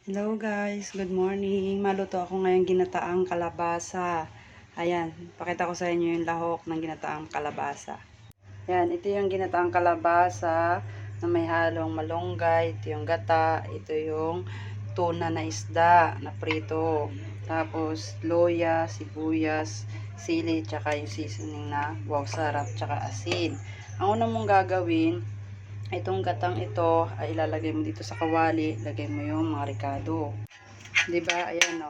Hello guys, good morning. Maluto ako ngayon ginataang kalabasa. Ayan, pakita ko sa inyo yung lahok ng ginataang kalabasa. Ayan, ito yung ginataang kalabasa na may halong malunggay. Ito yung gata, ito yung tuna na isda na prito. Tapos loya, sibuyas, sili, tsaka yung seasoning na wow sarap, tsaka asin. Ang una mong gagawin, itong gatang ito ay ilalagay mo dito sa kawali, lagay mo yung mga ricado. 'Di ba? Ayan o.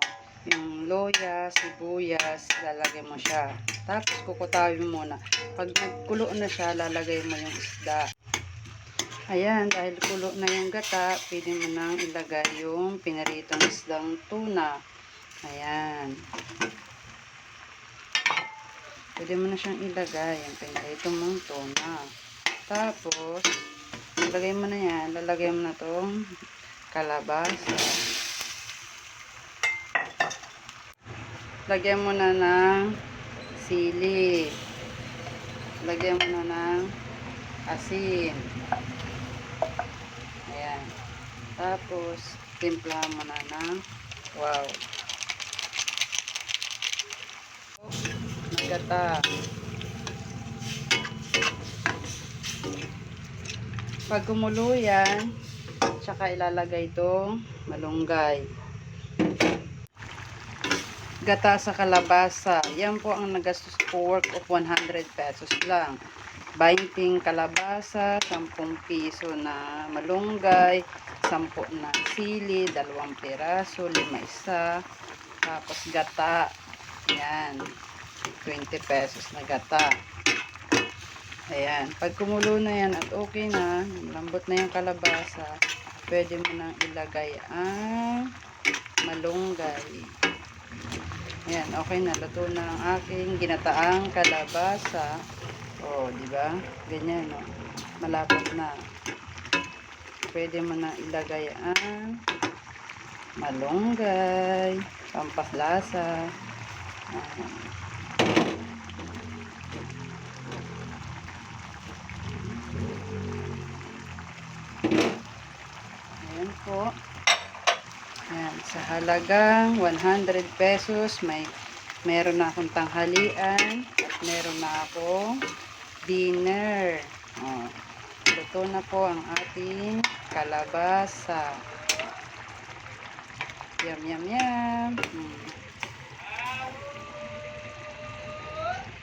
Yung loya, sibuyas, lalagay mo siya. Tapos kukutawin mo muna. Pag nagkulo na siya, lalagay mo yung isda. Ayan, dahil kulo na yung gata, pwede mo nang ilagay yung pinaritong isdang tuna. Ayan. Pwede mo na siyang ilagay yung pinaritong mong tuna. Tapos, ilagay mo na yan. Lalagay mo na tong kalabasa. Lagyan mo na ng sili. Lagyan mo na ng asin. Ayan. Tapos, timplahan mo na ng wow. Gata. Pag kumulo yan, tsaka ilalagay itong malunggay. Gata sa kalabasa. Yan po ang nagastos ko, worth of 100 pesos lang. 20 kalabasa, 10 piso na malunggay, 10 na sili, 2 piraso, 5 isa, tapos gata. Yan. 20 pesos na gata. Ayan. Pag kumulo na yan at okay na, lambot na yung kalabasa, pwede mo nang ilagay ang malunggay. Ayan, okay na. Luto na ang aking ginataang kalabasa. Oh, di ba? Ganyan, no? Malapot na. Pwede mo na ilagay ang malunggay, pampaslasa. Ayan po. Ayan, sa halagang 100 pesos, meron na akong tanghalian at meron na akong dinner. Oh, luto na po ang ating kalabasa. Yum, yum, yum.